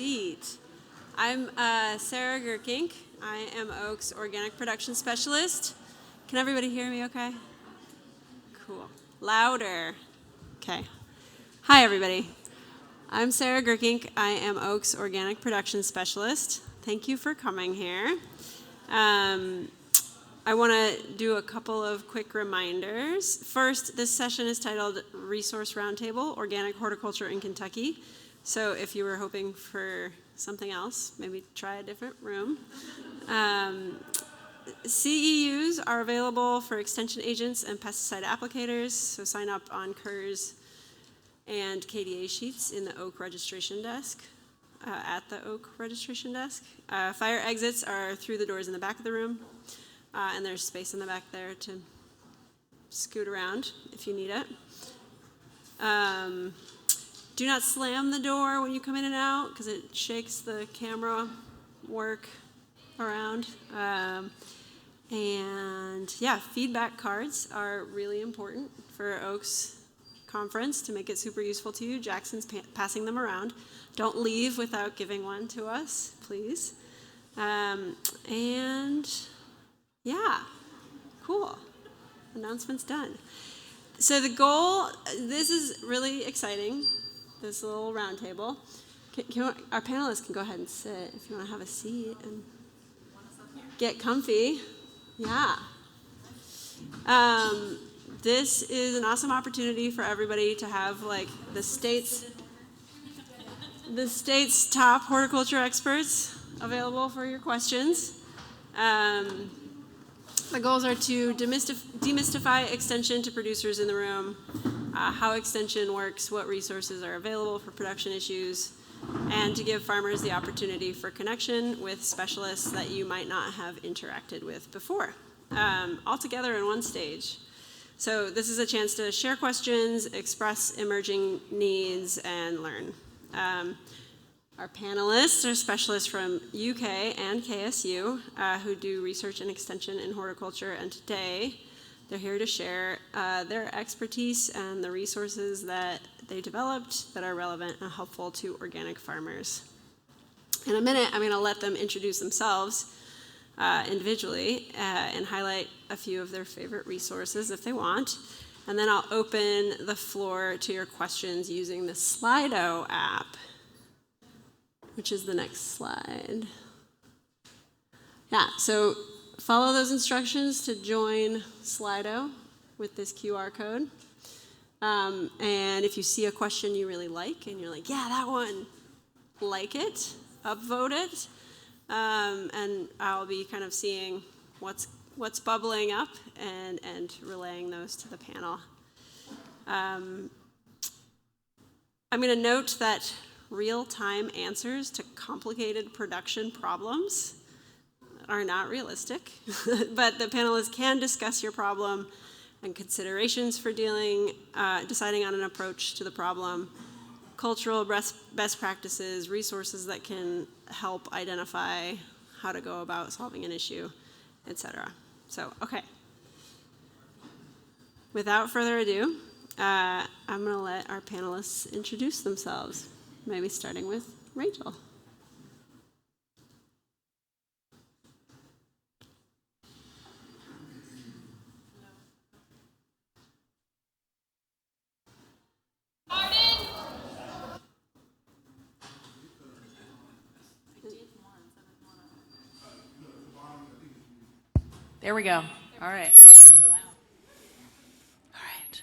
seat. I'm Sarah Gerkink. I am Oak's Organic Production Specialist. Can everybody hear me okay? Cool. Louder. Okay. Hi, everybody. I'm Sarah Gerkink. I am Oak's Organic Production Specialist. Thank you for coming here. I want to do a couple of quick reminders. First, this session is titled Resource Roundtable, Organic Horticulture in Kentucky. So if you were hoping for something else, maybe try a different room. CEUs are available for extension agents and pesticide applicators, so sign up on CURS and KDA sheets in the Oak registration desk, at the Oak registration desk. Fire exits are through the doors in the back of the room, and there's space in the back there to scoot around if you need it. Do not slam the door when you come in and out because it shakes the camera work around. And yeah, feedback cards are really important for Oak's conference to make it super useful to you. Jackson's passing them around. Don't leave without giving one to us, please. And yeah, cool. Announcement's done. So the goal, this is really exciting, this little roundtable. Our panelists can go ahead and sit if you want to have a seat and get comfy. Yeah. This is an awesome opportunity for everybody to have like the state's top horticulture experts available for your questions. The goals are to demystify extension to producers in the room, how extension works, what resources are available for production issues, and to give farmers the opportunity for connection with specialists that you might not have interacted with before, all together in one stage. So this is a chance to share questions, express emerging needs, and learn. Our panelists are specialists from UK and KSU who do research and extension in horticulture, and today they're here to share their expertise and the resources that they developed that are relevant and helpful to organic farmers. In a minute, I'm going to let them introduce themselves individually and highlight a few of their favorite resources if they want. And then I'll open the floor to your questions using the Slido app, which is the next slide. Yeah, so follow those instructions to join Slido with this QR code. And if you see a question you really like and you're like, yeah, that one, like it, upvote it. And I'll be kind of seeing what's bubbling up and relaying those to the panel. I'm going to note that real-time answers to complicated production problems are not realistic, but the panelists can discuss your problem and considerations for deciding on an approach to the problem, cultural best practices, resources that can help identify how to go about solving an issue, etc. So, okay. Without further ado, I'm going to let our panelists introduce themselves, maybe starting with Rachel. There we go. All right. All right.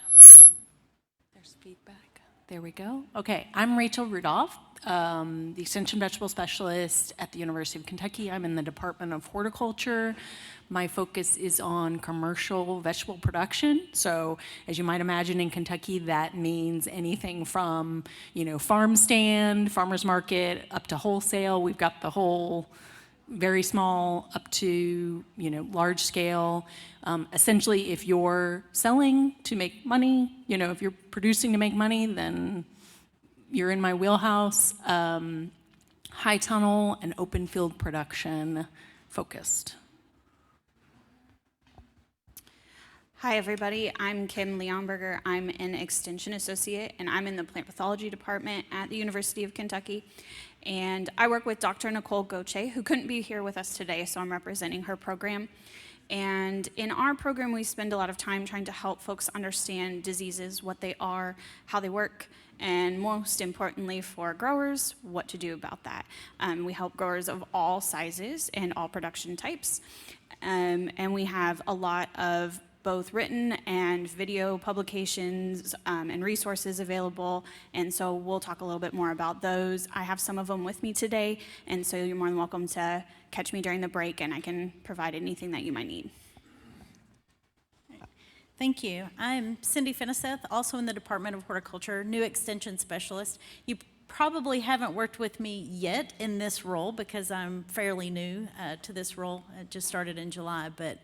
There's feedback. There we go. Okay, I'm Rachel Rudolph, the Extension Vegetable Specialist at the University of Kentucky. I'm in the Department of Horticulture. My focus is on commercial vegetable production. So as you might imagine in Kentucky, that means anything from, farm stand, farmer's market, up to wholesale. We've got the whole very small up to large scale. Essentially, if you're selling to make money, if you're producing to make money, then you're in my wheelhouse. High tunnel and open field production focused. Hi, everybody. I'm Kim Leonberger. I'm an extension associate, and I'm in the plant pathology department at the University of Kentucky. And I work with Dr. Nicole Goche, who couldn't be here with us today, so I'm representing her program. And in our program, we spend a lot of time trying to help folks understand diseases, what they are, how they work, and most importantly for growers, what to do about that. We help growers of all sizes and all production types. And we have a lot of both written and video publications and resources available, and so we'll talk a little bit more about those. I have some of them with me today, and so you're more than welcome to catch me during the break, and I can provide anything that you might need. Thank you. I'm Cindy Finiseth, also in the Department of Horticulture, new Extension Specialist. You probably haven't worked with me yet in this role because I'm fairly new to this role. I just started in July, but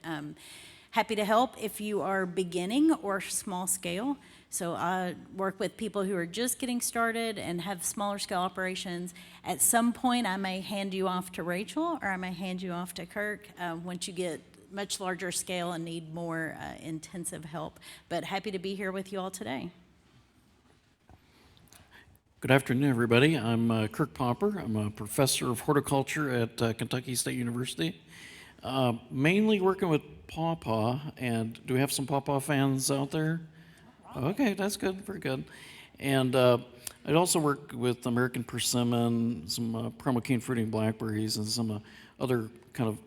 happy to help if you are beginning or small scale. So I work with people who are just getting started and have smaller scale operations. At some point, I may hand you off to Rachel or I may hand you off to Kirk once you get much larger scale and need more intensive help. But happy to be here with you all today. Good afternoon, everybody. I'm Kirk Popper. I'm a professor of horticulture at Kentucky State University. Mainly working with pawpaw, and do we have some pawpaw fans out there? Okay, that's good, very good. And I'd also work with American persimmon, some promokine fruiting blackberries, and some other kind of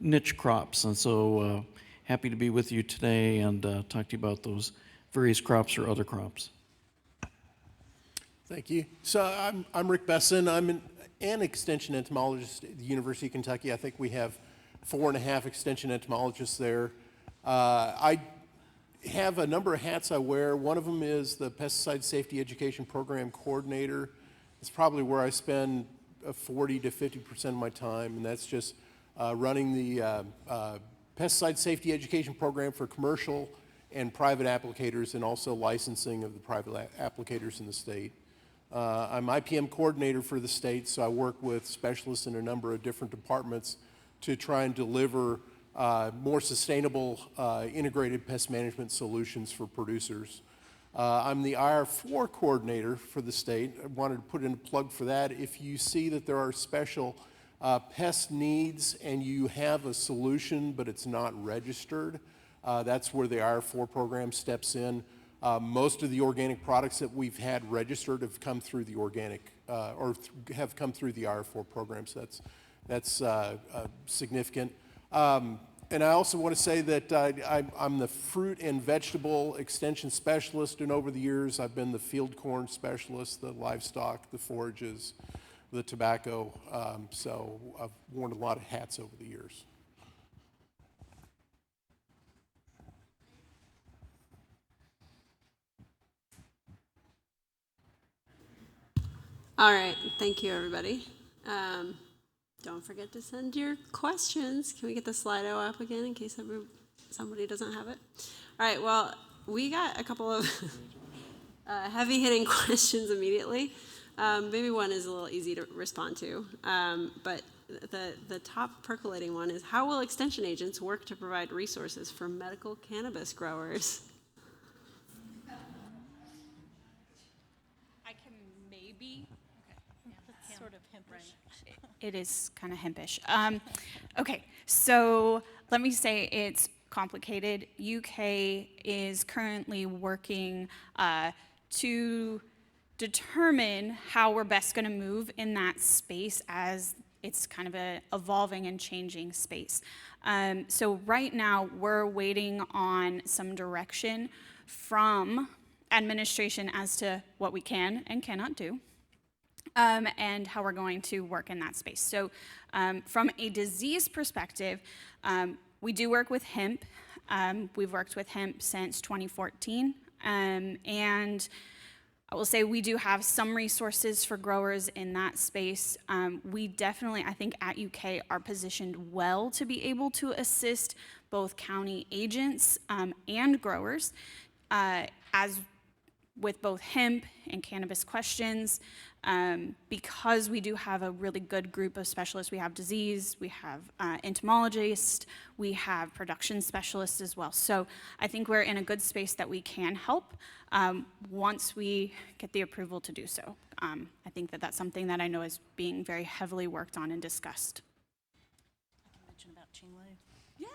niche crops. And so happy to be with you today and talk to you about those various crops or other crops. Thank you. So I'm Rick Besson. I'm an extension entomologist at the University of Kentucky. I think we have 4.5 extension entomologists there. I have a number of hats I wear. One of them is the Pesticide Safety Education Program Coordinator. It's probably where I spend 40 to 50% of my time, and that's just running the Pesticide Safety Education Program for commercial and private applicators, and also licensing of the private applicators in the state. I'm IPM coordinator for the state, so I work with specialists in a number of different departments to try and deliver more sustainable integrated pest management solutions for producers. I'm the IR4 coordinator for the state. I wanted to put in a plug for that. If you see that there are special pest needs and you have a solution but it's not registered, that's where the IR4 program steps in. Most of the organic products that we've had registered have come through the organic have come through the IR4 program, so that's significant. And I also want to say that I'm the fruit and vegetable extension specialist, and over the years I've been the field corn specialist, the livestock, the forages, the tobacco. So I've worn a lot of hats over the years. All right, thank you, everybody. Don't forget to send your questions. Can we get the Slido up again in case somebody doesn't have it? All right, well, we got a couple of heavy-hitting questions immediately. Maybe one is a little easy to respond to, but the top percolating one is, how will extension agents work to provide resources for medical cannabis growers? I can maybe. That's sort of hempish. It is kind of hempish. Okay, so let me say it's complicated. UK is currently working to determine how we're best going to move in that space, as it's kind of an evolving and changing space. So right now we're waiting on some direction from administration as to what we can and cannot do. And how we're going to work in that space. So from a disease perspective, we do work with hemp. We've worked with hemp since 2014. And I will say we do have some resources for growers in that space. We definitely, I think at UK, are positioned well to be able to assist both county agents and growers as with both hemp and cannabis questions. because we do have a really good group of specialists. We have disease, we have entomologists, we have production specialists as well. So I think we're in a good space that we can help once we get the approval to do so. I think that that's something that I know is being very heavily worked on and discussed. Mention about Qinglu? Yeah.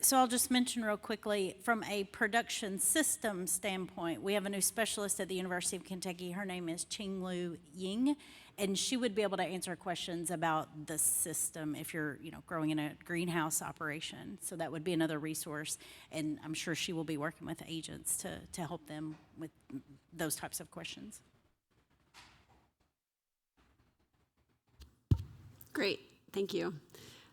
So I'll just mention real quickly, from a production system standpoint, we have a new specialist at the University of Kentucky. Her name is Qinglu Ying, and she would be able to answer questions about the system if you're, growing in a greenhouse operation. So that would be another resource, and I'm sure she will be working with agents to help them with those types of questions. Great, thank you.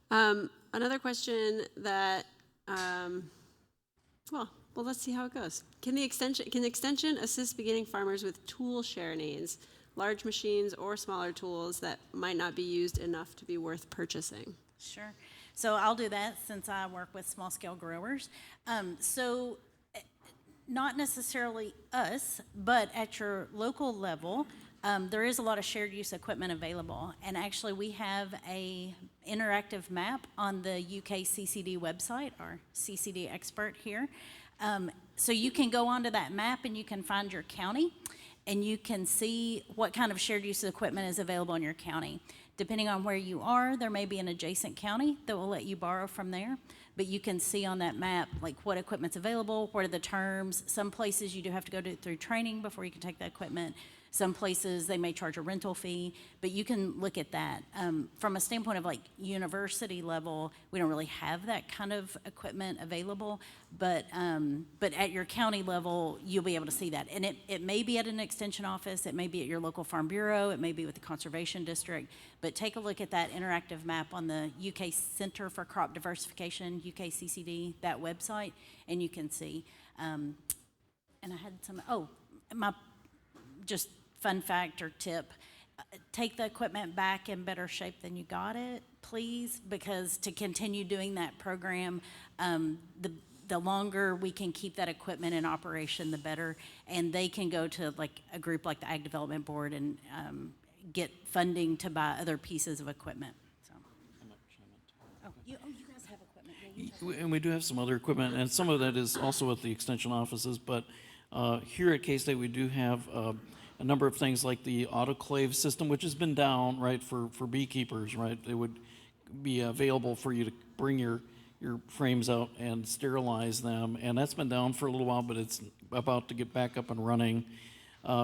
Another question that, well, let's see how it goes. Can extension assist beginning farmers with tool share needs, large machines or smaller tools that might not be used enough to be worth purchasing? Sure. So I'll do that since I work with small-scale growers. Not necessarily us, but at your local level, there is a lot of shared use equipment available. And actually, we have a interactive map on the UK CCD website, our CCD expert here. So you can go onto that map and you can find your county, and you can see what kind of shared use equipment is available in your county. Depending on where you are, there may be an adjacent county that will let you borrow from there. But you can see on that map, like, what equipment's available, what are the terms. Some places you do have to go through training before you can take the equipment. Some places they may charge a rental fee, but you can look at that. From a standpoint of university level, we don't really have that kind of equipment available, but at your county level, you'll be able to see that. And it may be at an extension office, it may be at your local farm bureau, it may be with the conservation district, but take a look at that interactive map on the UK Center for Crop Diversification, UK CCD, that website, and you can see. And I had my just fun fact or tip, take the equipment back in better shape than you got it, please, because to continue doing that program, the longer we can keep that equipment in operation, the better. And they can go to a group like the Ag Development Board and get funding to buy other pieces of equipment. So. You guys have equipment. And we do have some other equipment, and some of that is also at the extension offices, but here at K-State we do have a number of things like the autoclave system, which has been down, right, for beekeepers, right? It would be available for you to bring your frames out and sterilize them, and that's been down for a little while, but it's about to get back up and running.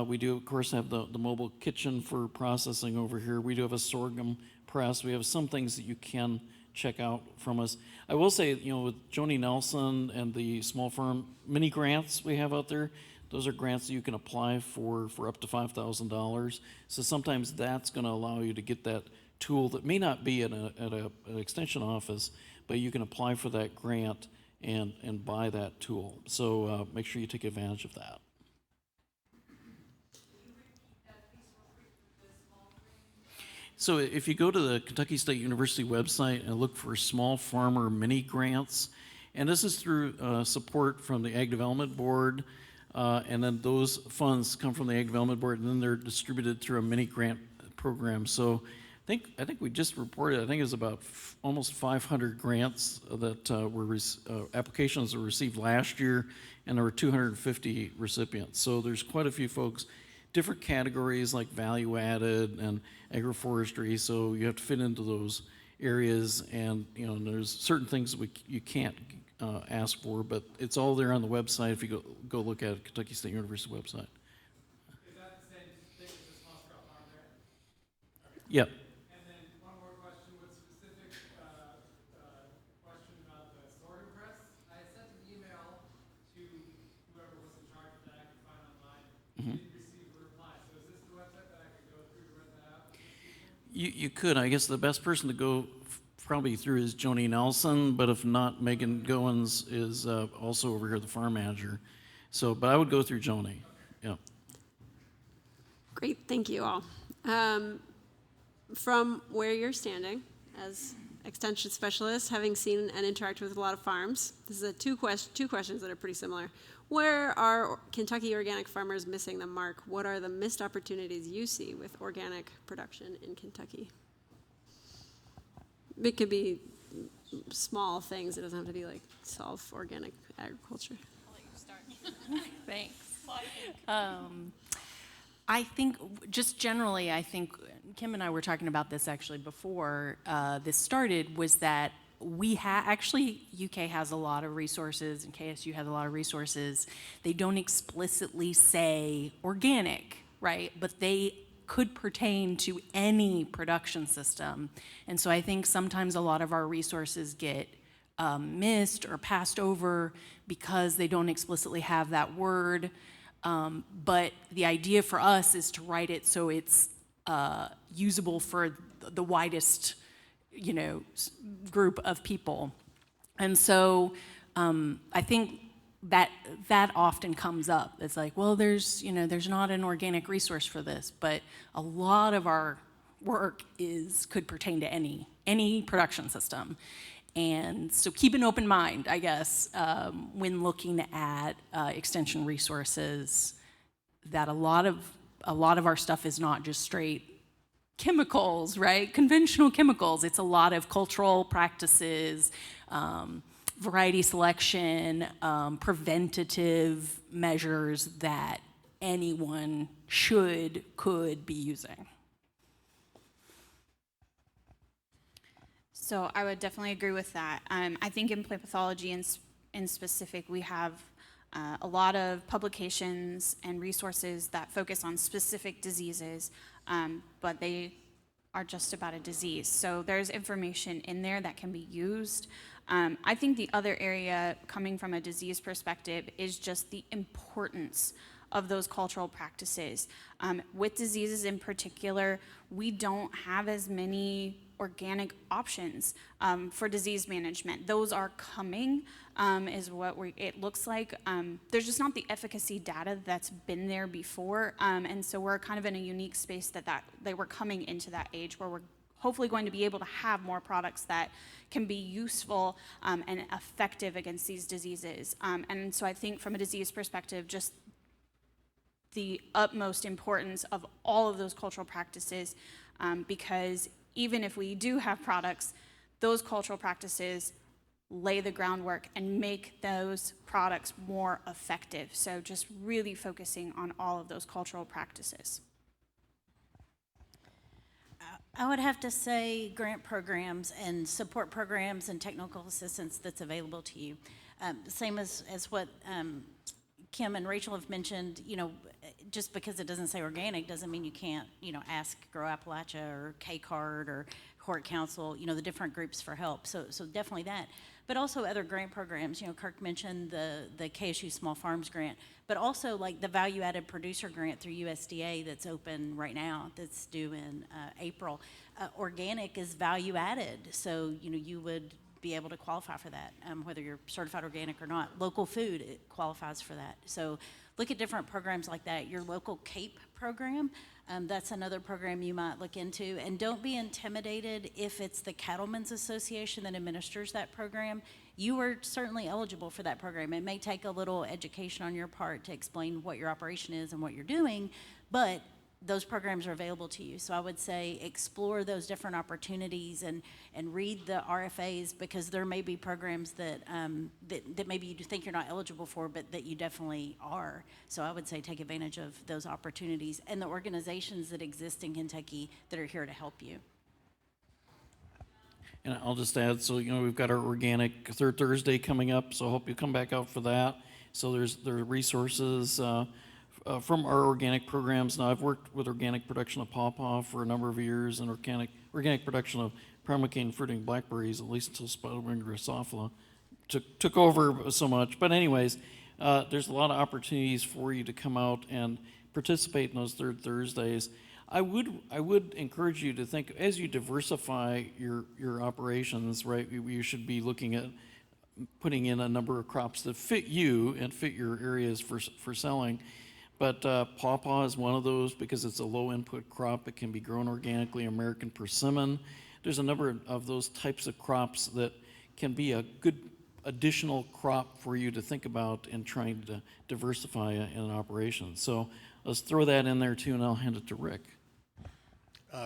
We do, of course, have the mobile kitchen for processing over here. We do have a sorghum press. We have some things that you can check out from us. I will say, with Joni Nelson and the small farm mini grants we have out there, those are grants that you can apply for up to $5,000. So sometimes that's going to allow you to get that tool that may not be at an extension office, but you can apply for that grant and buy that tool. So make sure you take advantage of that. So if you go to the Kentucky State University website and look for small farmer mini grants, and this is through support from the Ag Development Board, and then those funds come from the Ag Development Board, and then they're distributed through a mini grant program. So I think we just reported, I think it was about almost 500 grants that were applications that were received last year, and there were 250 recipients. So there's quite a few folks, different categories like value added and agroforestry, so you have to fit into those areas, and there's certain things that you can't ask for, but it's all there on the website if you go look at Kentucky State University website. Is that the same thing as the small scale farm grant? Okay. Yep. And then one more question with specific question about the sorghum press. I sent an email to whoever was in charge of that I could find online. Didn't receive a reply. So is this the website that I could go through to rent that out? You could. I guess the best person to go probably through is Joni Nelson, but if not, Megan Goins is also over here, the farm manager. So, but I would go through Joni. Yeah. Great, thank you all. From where you're standing as extension specialist, having seen and interacted with a lot of farms. This is two questions that are pretty similar. Where are Kentucky organic farmers missing the mark? What are the missed opportunities you see with organic production in Kentucky? It could be small things. It doesn't have to be like solve organic agriculture. Thanks. I think, just generally, I think Kim and I were talking about this actually before this started, was that actually, UK has a lot of resources and KSU has a lot of resources. They don't explicitly say organic, right? But they could pertain to any production system. And so I think sometimes a lot of our resources get missed or passed over because they don't explicitly have that word. But the idea for us is to write it so it's usable for the widest, group of people. And so I think that often comes up. It's like, well, there's not an organic resource for this, but a lot of our work could pertain to any production system. And so keep an open mind, I guess, when looking at extension resources, that a lot of our stuff is not just straight chemicals, right? Conventional chemicals. It's a lot of cultural practices, variety selection, preventative measures that anyone could be using. So I would definitely agree with that. I think in plant pathology in specific, we have a lot of publications and resources that focus on specific diseases, but they are just about a disease. So there's information in there that can be used. I think the other area, coming from a disease perspective, is just the importance of those cultural practices. With diseases in particular, we don't have as many organic options for disease management. Those are coming, is what it looks like. There's just not the efficacy data that's been there before, and so we're kind of in a unique space that we're coming into that age where we're hopefully going to be able to have more products that can be useful and effective against these diseases. And so I think from a disease perspective, just the utmost importance of all of those cultural practices, because even if we do have products, those cultural practices lay the groundwork and make those products more effective. So just really focusing on all of those cultural practices. I would have to say grant programs and support programs and technical assistance that's available to you. Same as what Kim and Rachel have mentioned, just because it doesn't say organic doesn't mean you can't, ask Grow Appalachia or K-Card or Hort Council, the different groups for help. So definitely that. But also other grant programs. Kirk mentioned the KSU Small Farms Grant, but also like the Value Added Producer Grant through USDA that's open right now, that's due in April. Organic is value added, so you would be able to qualify for that, whether you're certified organic or not. Local food, it qualifies for that. So look at different programs like that. Your local CAPE program, that's another program you might look into. And don't be intimidated if it's the Cattlemen's Association that administers that program. You are certainly eligible for that program. It may take a little education on your part to explain what your operation is and what you're doing, but those programs are available to you. So I would say explore those different opportunities and read the RFAs, because there may be programs that maybe you think you're not eligible for, but that you definitely are. So I would say take advantage of those opportunities and the organizations that exist in Kentucky that are here to help you. And I'll just add, so we've got our organic Third Thursday coming up, so I hope you come back out for that. So there are resources from our organic programs. Now, I've worked with organic production of pawpaw for a number of years, and organic production of primocane fruiting blackberries, at least until Spiderwing Drosophila took over so much. But anyways, there's a lot of opportunities for you to come out and participate in those Third Thursdays. I would encourage you to think, as you diversify your operations, right, you should be looking at putting in a number of crops that fit you and fit your areas for selling. But pawpaw is one of those because it's a low input crop. It can be grown organically. American persimmon. there's a number of those types of crops that can be a good additional crop for you to think about in trying to diversify in an operation. So let's throw that in there too, and I'll hand it to Rick.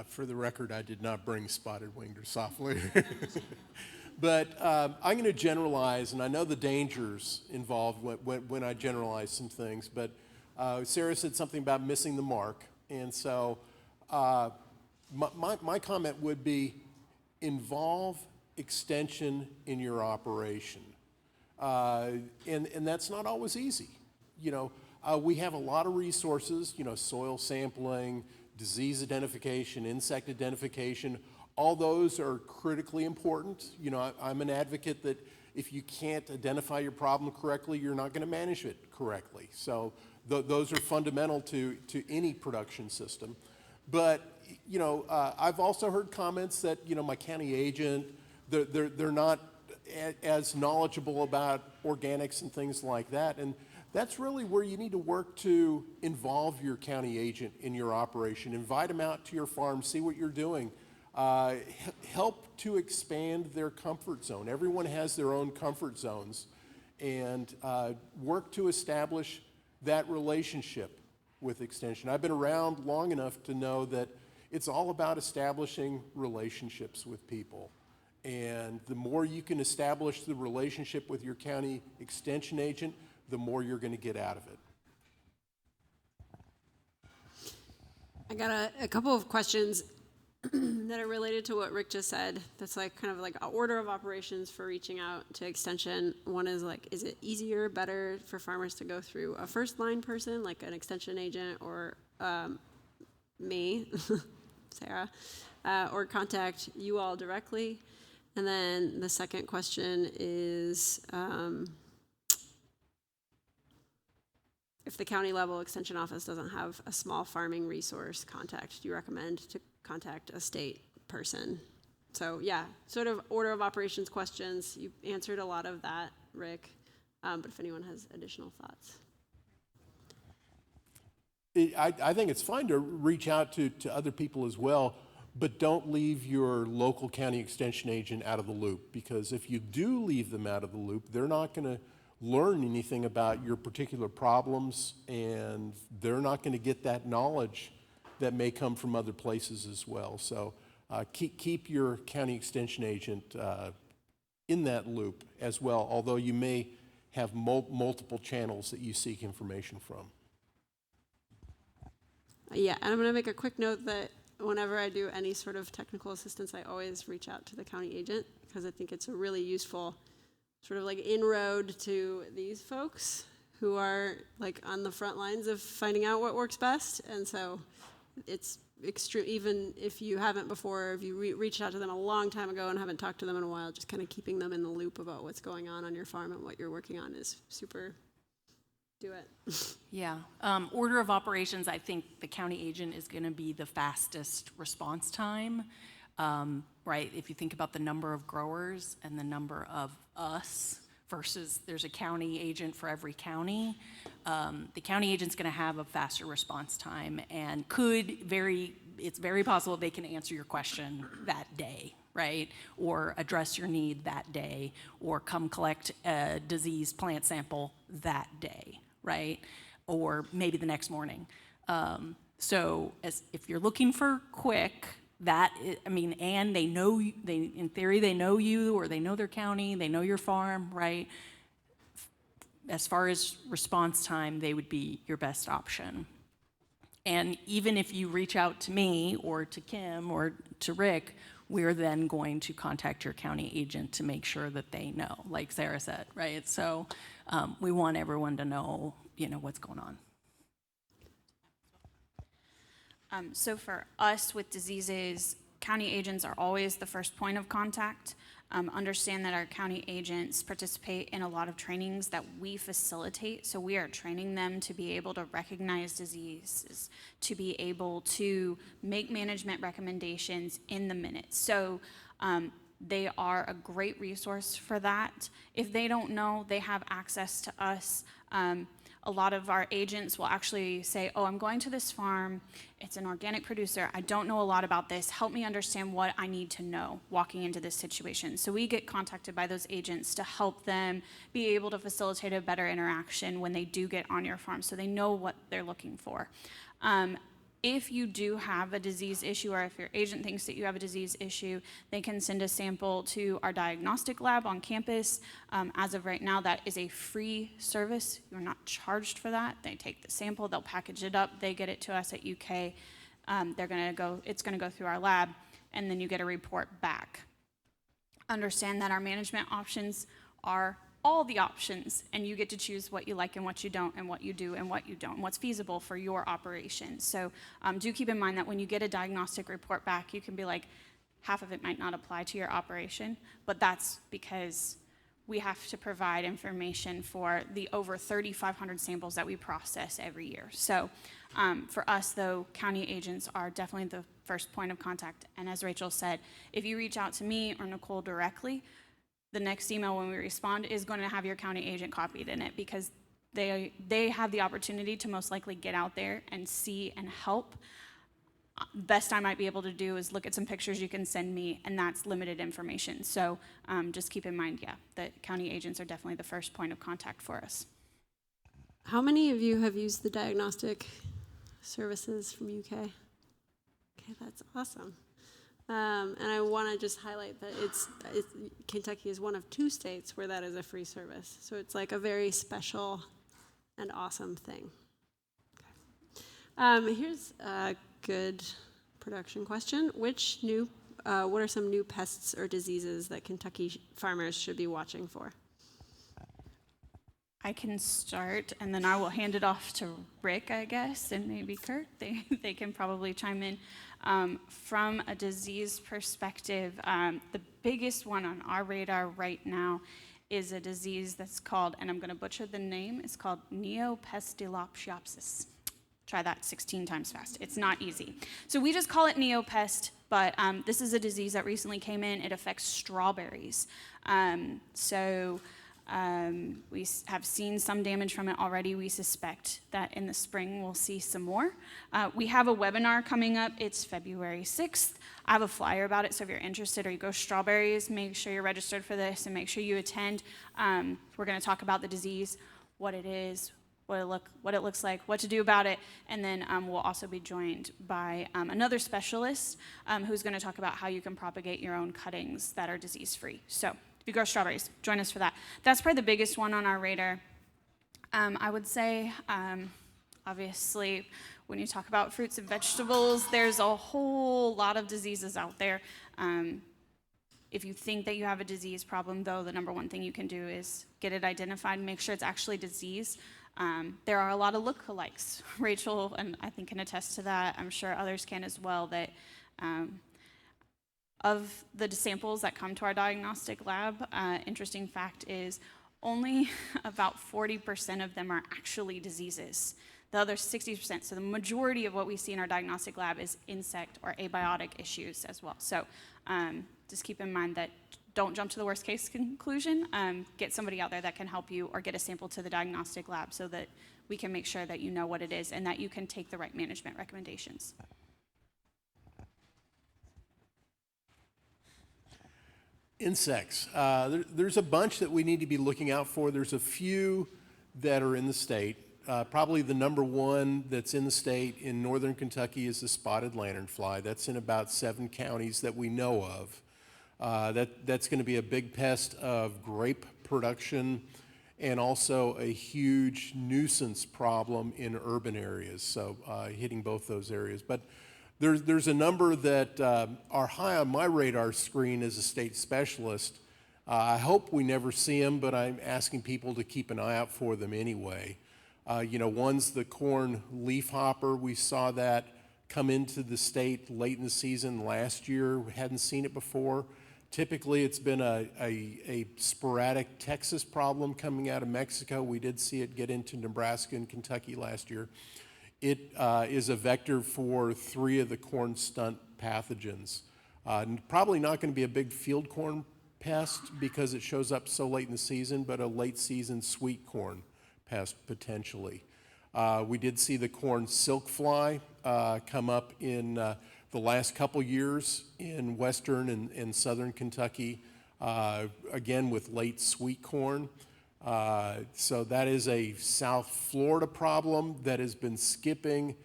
For the record, I did not bring spotted winged or softly. But I'm going to generalize, and I know the dangers involved when I generalize some things, but Sarah said something about missing the mark. And so my comment would be involve extension in your operation. And that's not always easy. You know, we have a lot of resources, you know, soil sampling, disease identification, insect identification. All those are critically important. You know, I'm an advocate that if you can't identify your problem correctly, you're not going to manage it correctly. So those are fundamental to any production system. But, you know, I've also heard comments that, you know, my county agent, they're not as knowledgeable about organics and things like that. And that's really where you need to work to involve your county agent in your operation. Invite them out to your farm, see what you're doing. Help to expand their comfort zone. Everyone has their own comfort zones, and work to establish that relationship with Extension. I've been around long enough to know that it's all about establishing relationships with people. And the more you can establish the relationship with your county Extension agent, the more you're going to get out of it. I got a couple of questions that are related to what Rick just said. That's like kind of like an order of operations for reaching out to Extension. One is like, is it easier, better for farmers to go through a first line person, like an Extension agent, or me, Sarah, or contact you all directly? And then the second question is, if the county level extension office doesn't have a small farming resource contact, do you recommend to contact a state person? So yeah, sort of order of operations questions. You answered a lot of that, Rick, but if anyone has additional thoughts. I think it's fine to reach out to other people as well, but don't leave your local county extension agent out of the loop, because if you do leave them out of the loop, they're not going to learn anything about your particular problems, and they're not going to get that knowledge that may come from other places as well. So keep your county extension agent in that loop as well, although you may have multiple channels that you seek information from. Yeah, and I'm going to make a quick note that whenever I do any sort of technical assistance, I always reach out to the county agent, because I think it's a really useful sort of like inroad to these folks who are like on the front lines of finding out what works best. And so it's extreme, even if you haven't before, if you reached out to them a long time ago and haven't talked to them in a while, just kind of keeping them in the loop about what's going on your farm and what you're working on is super. Do it. Yeah. Order of operations, I think the county agent is going to be the fastest response time, right? If you think about the number of growers and the number of us versus there's a county agent for every county, the county agent's going to have a faster response time and it's very possible they can answer your question that day, right? Or address your need that day, or come collect a diseased plant sample that day, right? Or maybe the next morning. So if you're looking for quick, and they know, in theory, they know you, or they know their county, they know your farm, right? As far as response time, they would be your best option. And even if you reach out to me or to Kim or to Rick, we're then going to contact your county agent to make sure that they know, like Sarah said, right? So we want everyone to know, what's going on. So for us with diseases, county agents are always the first point of contact. Understand that our county agents participate in a lot of trainings that we facilitate. So we are training them to be able to recognize diseases, to be able to make management recommendations in the minutes. So they are a great resource for that. If they don't know, they have access to us. a lot of our agents will actually say, oh, I'm going to this farm, it's an organic producer, I don't know a lot about this, help me understand what I need to know walking into this situation. So we get contacted by those agents to help them be able to facilitate a better interaction when they do get on your farm, so they know what they're looking for. If you do have a disease issue, or if your agent thinks that you have a disease issue, they can send a sample to our diagnostic lab on campus. As of right now, that is a free service. You're not charged for that. They take the sample, they'll package it up, they get it to us at UK. It's gonna go through our lab, and then you get a report back. Understand that our management options are all the options, and you get to choose what you like and what you don't, and what you do and what you don't, and what's feasible for your operation. So do keep in mind that when you get a diagnostic report back, you can be like, half of it might not apply to your operation, but that's because we have to provide information for the over 3,500 samples that we process every year. So for us, though, county agents are definitely the first point of contact. And as Rachel said, if you reach out to me or Nicole directly, the next email when we respond is going to have your county agent copied in it, because they have the opportunity to most likely get out there and see and help. Best I might be able to do is look at some pictures you can send me, and that's limited information. So just keep in mind, that county agents are definitely the first point of contact for us. How many of you have used the diagnostic services from UK? Okay, that's awesome. And I want to just highlight that Kentucky is one of 2 states where that is a free service. So it's like a very special and awesome thing. Okay. Here's a good production question. What are some new pests or diseases that Kentucky farmers should be watching for? I can start, and then I will hand it off to Rick, I guess, and maybe Kurt. They can probably chime in. From a disease perspective, the biggest one on our radar right now is a disease that's called, and I'm going to butcher the name, it's called Neopestilopsiopsis. Try that 16 times fast. It's not easy. So we just call it neopest, but this is a disease that recently came in. It affects strawberries. We have seen some damage from it already. We suspect that in the spring we'll see some more. We have a webinar coming up. It's February 6th. I have a flyer about it, so if you're interested or you grow strawberries, make sure you're registered for this and make sure you attend. We're going to talk about the disease, what it is, what it looks like, what to do about it, and then we'll also be joined by another specialist who's going to talk about how you can propagate your own cuttings that are disease-free. So if you grow strawberries, join us for that. That's probably the biggest one on our radar. I would say, obviously, when you talk about fruits and vegetables, there's a whole lot of diseases out there. If you think that you have a disease problem, though, the number one thing you can do is get it identified and make sure it's actually disease. There are a lot of lookalikes. Rachel, and I think, can attest to that. I'm sure others can as well, that of the samples that come to our diagnostic lab, interesting fact is only about 40% of them are actually diseases. The other 60%, so the majority of what we see in our diagnostic lab is insect or abiotic issues as well. So just keep in mind that don't jump to the worst case conclusion. Get somebody out there that can help you, or get a sample to the diagnostic lab so that we can make sure that you know what it is and that you can take the right management recommendations. Insects. There's a bunch that we need to be looking out for. There's a few that are in the state. Probably the number one that's in the state in northern Kentucky is the spotted lanternfly. That's in about 7 counties that we know of. That's going to be a big pest of grape production and also a huge nuisance problem in urban areas, so hitting both those areas. But there's a number that are high on my radar screen as a state specialist. I hope we never see them, but I'm asking people to keep an eye out for them anyway. One's the corn leafhopper. We saw that come into the state late in the season last year. We hadn't seen it before. Typically, it's been a sporadic Texas problem coming out of Mexico. We did see it get into Nebraska and Kentucky last year. It is a vector for 3 of the corn stunt pathogens. Probably not going to be a big field corn pest because it shows up so late in the season, but a late season sweet corn pest potentially. We did see the corn silk fly come up in the last couple years in western and southern Kentucky, again with late sweet corn. So that is a South Florida problem that has been skipping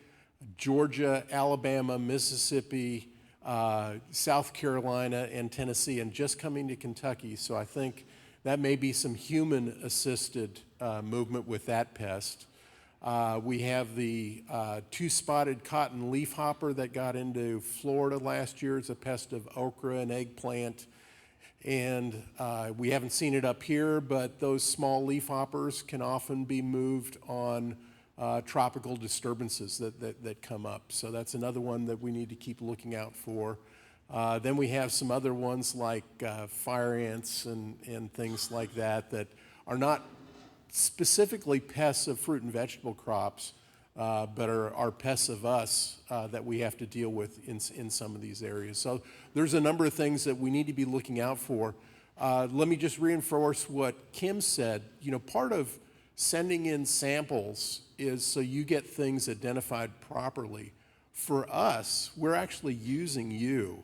Georgia, Alabama, Mississippi, South Carolina, and Tennessee, and just coming to Kentucky. So I think that may be some human-assisted movement with that pest. We have the two-spotted cotton leafhopper that got into Florida last year. It's a pest of okra and eggplant. And we haven't seen it up here, but those small leafhoppers can often be moved on tropical disturbances that come up. So that's another one that we need to keep looking out for. Then we have some other ones like fire ants and things like that that are not specifically pests of fruit and vegetable crops, but are pests of us that we have to deal with in some of these areas. So there's a number of things that we need to be looking out for. Let me just reinforce what Kim said. You know, part of sending in samples is so you get things identified properly. For us, we're actually using you.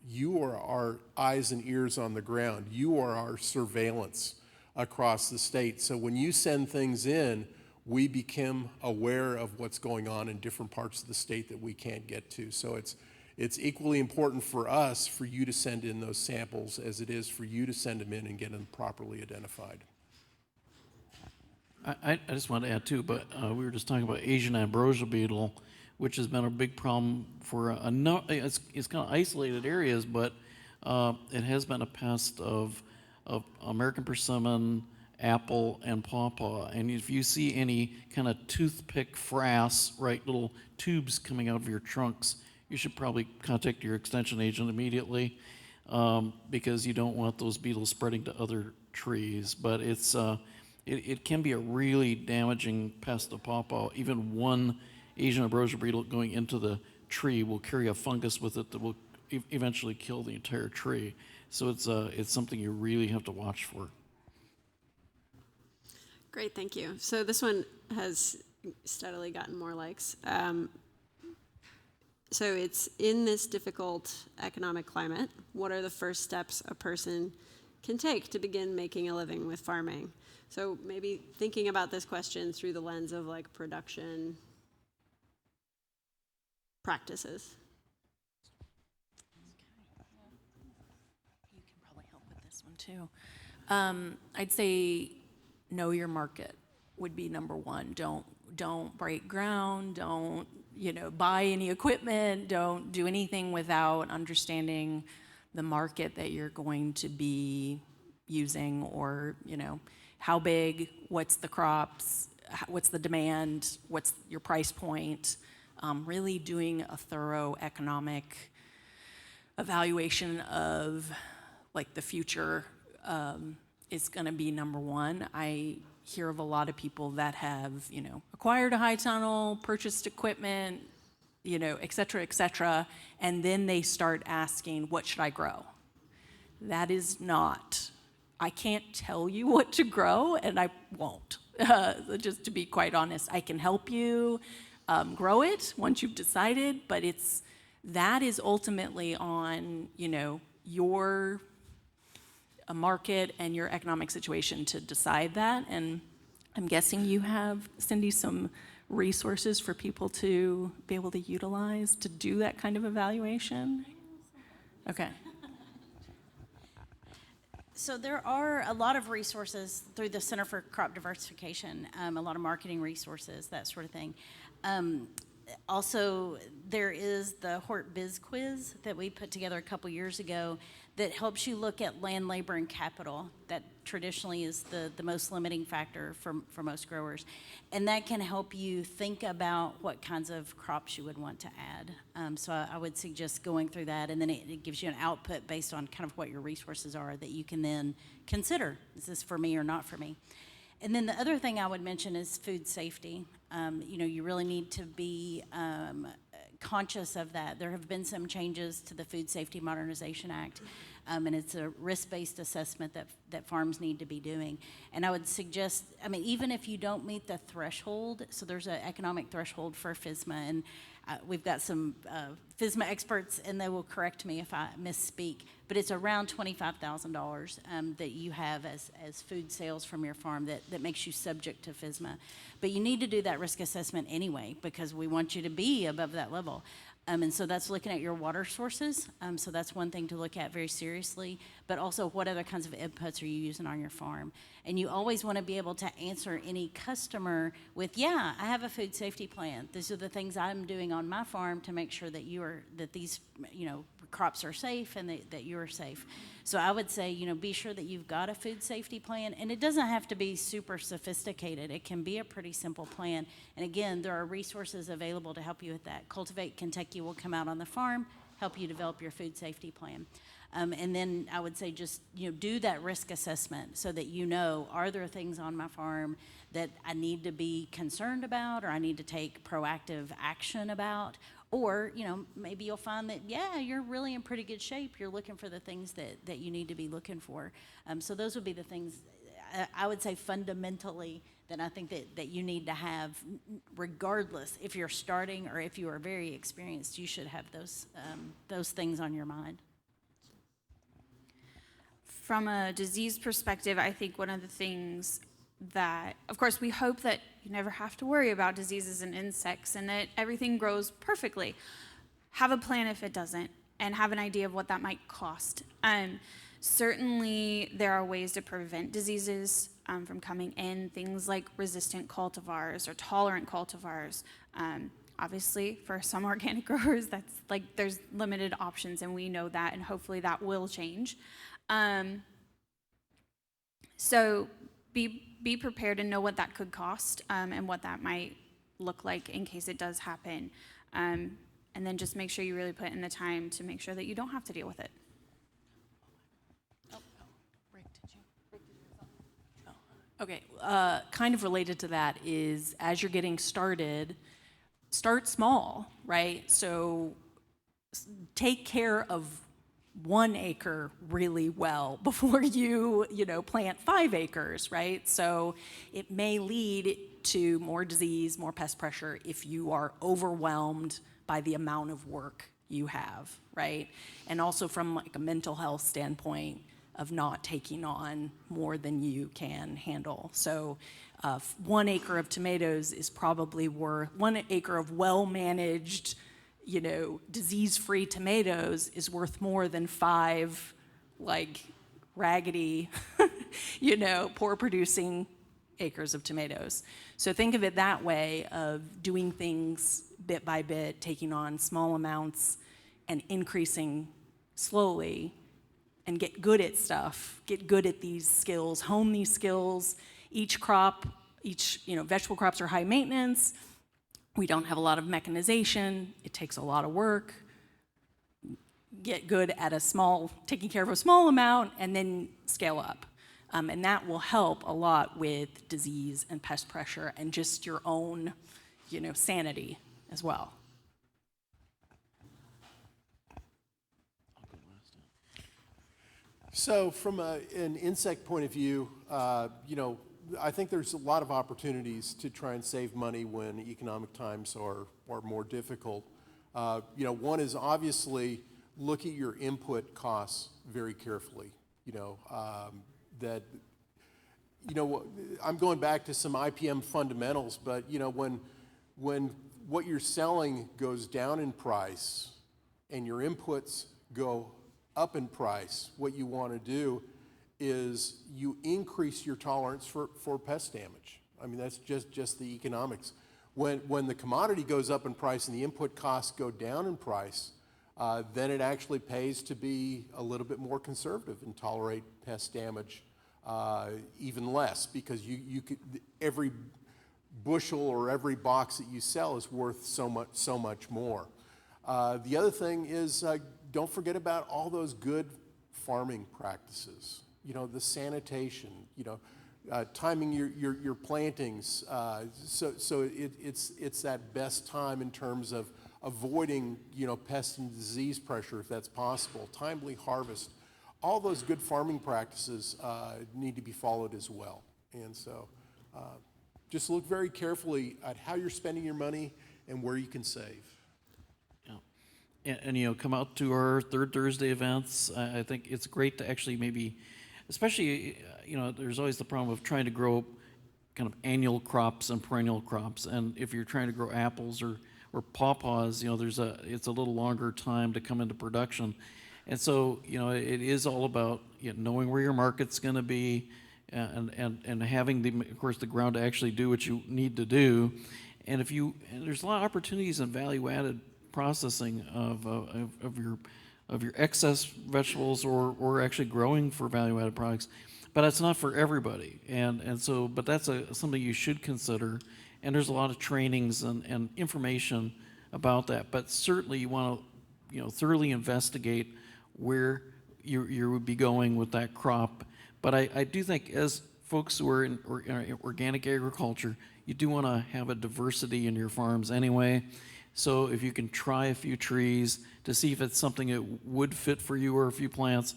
You are our eyes and ears on the ground. You are our surveillance across the state. So when you send things in, we become aware of what's going on in different parts of the state that we can't get to. So it's equally important for us for you to send in those samples as it is for you to send them in and get them properly identified. I just want to add too, but we were just talking about Asian ambrosia beetle, which has been a big problem for it's kind of isolated areas, but it has been a pest of American persimmon, apple, and pawpaw. And if you see any kind of toothpick frass, right, little tubes coming out of your trunks, you should probably contact your extension agent immediately because you don't want those beetles spreading to other trees. But it can be a really damaging pest of pawpaw. Even one Asian ambrosia beetle going into the tree will carry a fungus with it that will eventually kill the entire tree. So it's something you really have to watch for. Great, thank you. So this one has steadily gotten more likes. So it's in this difficult economic climate, what are the first steps a person can take to begin making a living with farming? So maybe thinking about this question through the lens of like production practices. You can probably help with this one too. I'd say know your market would be number one. Don't break ground. Don't buy any equipment. Don't do anything without understanding the market that you're going to be using, or how big, what's the crops, what's the demand, what's your price point. Really doing a thorough economic evaluation of like the future is going to be number one. I hear of a lot of people that have, acquired a high tunnel, purchased equipment, et cetera, and then they start asking, what should I grow? That is not, I can't tell you what to grow, and I won't. Just to be quite honest, I can help you grow it once you've decided, but that is ultimately on, your market and your economic situation to decide that. And I'm guessing you have, Cindy, some resources for people to be able to utilize to do that kind of evaluation? Okay. So there are a lot of resources through the Center for Crop Diversification, a lot of marketing resources, that sort of thing. Also, there is the Hort Biz Quiz that we put together a couple years ago that helps you look at land, labor, and capital. That traditionally is the most limiting factor for most growers. And that can help you think about what kinds of crops you would want to add. So I would suggest going through that, and then it gives you an output based on kind of what your resources are that you can then consider. Is this for me or not for me? And then the other thing I would mention is food safety. You really need to be conscious of that. There have been some changes to the Food Safety Modernization Act, and it's a risk-based assessment that farms need to be doing. And I would suggest, I mean, even if you don't meet the threshold, so there's an economic threshold for FSMA, and we've got some FSMA experts, and they will correct me if I misspeak, but it's around $25,000 that you have as food sales from your farm that makes you subject to FSMA. But you need to do that risk assessment anyway, because we want you to be above that level. And so that's looking at your water sources. So that's one thing to look at very seriously, but also what other kinds of inputs are you using on your farm? And you always want to be able to answer any customer with, yeah, I have a food safety plan. These are the things I'm doing on my farm to make sure that these, crops are safe and that you are safe. So I would say, be sure that you've got a food safety plan, and it doesn't have to be super sophisticated. It can be a pretty simple plan. And again, there are resources available to help you with that. Cultivate Kentucky will come out on the farm, help you develop your food safety plan. And then I would say just, do that risk assessment so that are there things on my farm that I need to be concerned about or I need to take proactive action about? Or, maybe you'll find that, yeah, you're really in pretty good shape. You're looking for the things that you need to be looking for. So those would be the things, I would say fundamentally, that I think that you need to have, regardless if you're starting or if you are very experienced, you should have those things on your mind. From a disease perspective, I think one of the things that, of course, we hope that you never have to worry about diseases and insects and that everything grows perfectly. Have a plan if it doesn't, and have an idea of what that might cost. Certainly, there are ways to prevent diseases from coming in, things like resistant cultivars or tolerant cultivars. Obviously, for some organic growers, that's like there's limited options, and we know that, and hopefully that will change. So be prepared and know what that could cost and what that might look like in case it does happen. And then just make sure you really put in the time to make sure that you don't have to deal with it. Okay, kind of related to that is as you're getting started, start small, right? So take care of 1 acre really well before you plant 5 acres, right? So it may lead to more disease, more pest pressure if you are overwhelmed by the amount of work you have, right? And also from like a mental health standpoint of not taking on more than you can handle. So 1 acre of tomatoes is probably worth, 1 acre of well-managed disease-free tomatoes is worth more than 5, raggedy, poor producing acres of tomatoes. So think of it that way, of doing things bit by bit, taking on small amounts and increasing slowly, and get good at stuff, get good at these skills, hone these skills. Each vegetable crops are high maintenance. We don't have a lot of mechanization. It takes a lot of work. Get good at taking care of a small amount, and then scale up. And that will help a lot with disease and pest pressure and just your own, sanity as well. So from an insect point of view, I think there's a lot of opportunities to try and save money when economic times are more difficult. One is obviously look at your input costs very carefully. I'm going back to some IPM fundamentals, but when what you're selling goes down in price and your inputs go up in price, what you want to do is you increase your tolerance for pest damage. I mean, that's just the economics. When the commodity goes up in price and the input costs go down in price, then it actually pays to be a little bit more conservative and tolerate pest damage even less, because you could, every bushel or every box that you sell is worth so much more. The other thing is don't forget about all those good farming practices. The sanitation, timing your plantings. So it's that best time in terms of avoiding, pest and disease pressure if that's possible, timely harvest. All those good farming practices need to be followed as well. And so just look very carefully at how you're spending your money and where you can save. And come out to our third Thursday events. I think it's great to actually maybe, especially, there's always the problem of trying to grow kind of annual crops and perennial crops. And if you're trying to grow apples or pawpaws, it's a little longer time to come into production. And so, it is all about knowing where your market's going to be and having, of course, the ground to actually do what you need to do. And there's a lot of opportunities in value-added processing of your excess vegetables or actually growing for value-added products, but it's not for everybody. And so, but that's something you should consider. And there's a lot of trainings and information about that. But certainly, you want to thoroughly investigate where you would be going with that crop. But I do think as folks who are in organic agriculture, you do want to have a diversity in your farms anyway. So if you can try a few trees to see if it's something that would fit for you or a few plants,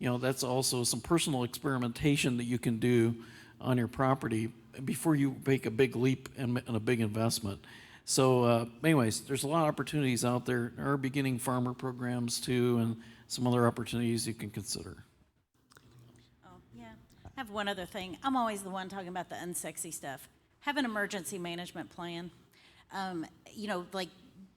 that's also some personal experimentation that you can do on your property before you make a big leap and a big investment. So anyways, there's a lot of opportunities out there. There are beginning farmer programs too, and some other opportunities you can consider. Oh, yeah. I have one other thing. I'm always the one talking about the unsexy stuff. Have an emergency management plan. Like